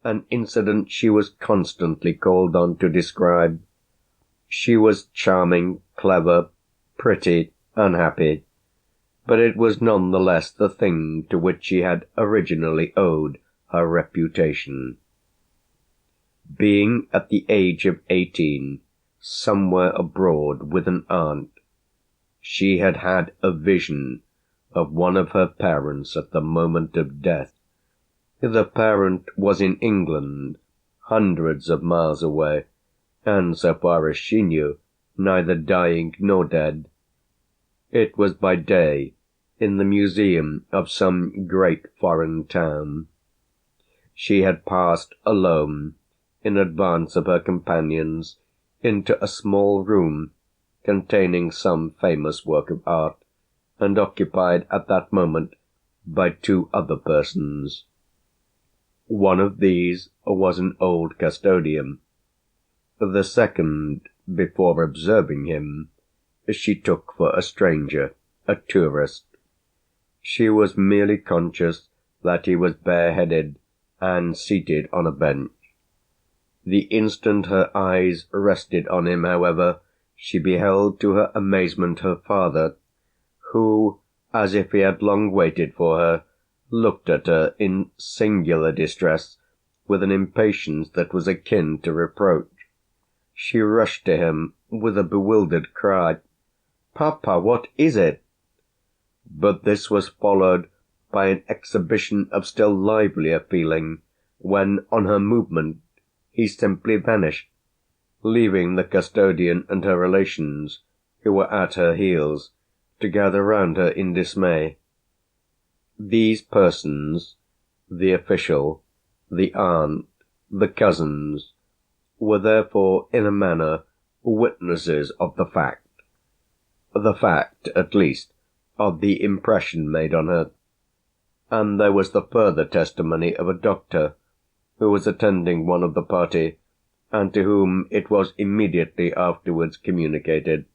an incident she was constantly called on to describe. She was charming, clever, pretty, unhappy, but it was none the less the thing to which she had originally owed her reputation. Being at the age of 18 somewhere abroad with an aunt, she had had a vision of one of her parents at the moment of death. The parent was in England, hundreds of miles away, and, so far as she knew, neither dying nor dead. It was by day, in the museum of some great foreign town. She had passed alone, in advance of her companions, into a small room containing some famous work of art, and occupied at that moment by two other persons. One of these was an old custodian. The second, before observing him, she took for a stranger, a tourist. She was merely conscious that he was bareheaded and seated on a bench. The instant her eyes rested on him, however, she beheld to her amazement her father, who, as if he had long waited for her, looked at her in singular distress, with an impatience that was akin to reproach. She rushed to him with a bewildered cry, "Papa, what is it?" But this was followed by an exhibition of still livelier feeling, when, on her movement, he simply vanished, leaving the custodian and her relations, who were at her heels, to gather round her in dismay. These persons, the official, the aunt, the cousins, were therefore in a manner witnesses of the fact, at least, of the impression made on her, and there was the further testimony of a doctor, who was attending one of the party, and to whom it was immediately afterwards communicated.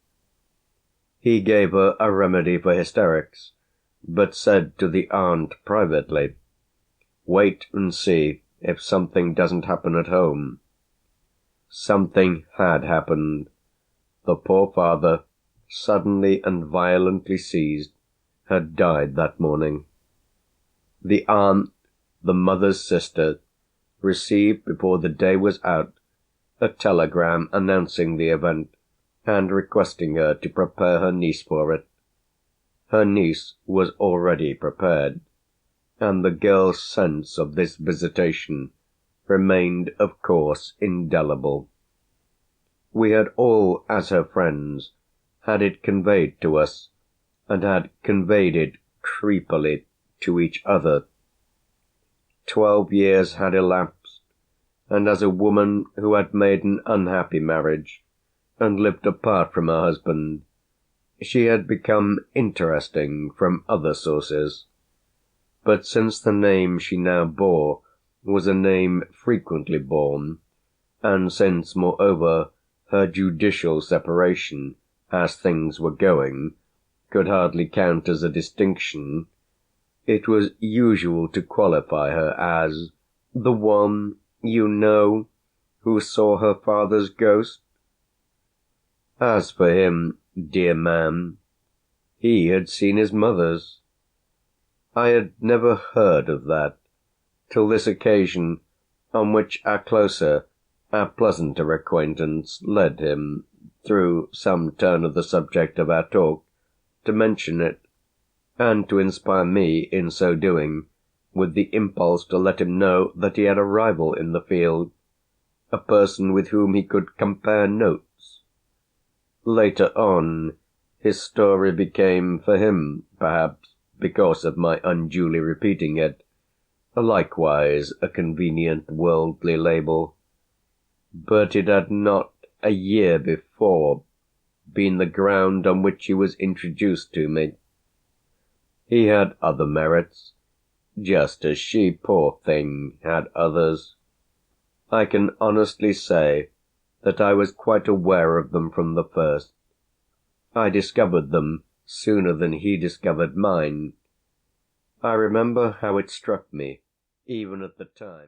He gave her a remedy for hysterics, but said to the aunt privately, "Wait and see if something doesn't happen at home." Something had happened. The poor father, suddenly and violently seized, had died that morning. The aunt, the mother's sister, received before the day was out a telegram announcing the event, and requesting her to prepare her niece for it. Her niece was already prepared, and the girl's sense of this visitation remained of course indelible. We had all, as her friends, had it conveyed to us, and had conveyed it creepily to each other. 12 years had elapsed, and as a woman who had made an unhappy marriage, and lived apart from her husband, she had become interesting from other sources. But since the name she now bore was a name frequently borne, and since, moreover, her judicial separation, as things were going, could hardly count as a distinction, it was usual to qualify her as "the one, you know, who saw her father's ghost." As for him, dear man, he had seen his mother's. I had never heard of that till this occasion, on which our closer, our pleasanter acquaintance led him, through some turn of the subject of our talk, to mention it, and to inspire me, in so doing, with the impulse to let him know that he had a rival in the field, a person with whom he could compare notes. Later on, his story became for him, perhaps because of my unduly repeating it, likewise a convenient worldly label, but it had not, a year before, been the ground on which he was introduced to me. He had other merits, just as she, poor thing, had others. I can honestly say that I was quite aware of them from the first. I discovered them sooner than he discovered mine. I remember how it struck me, even at the time.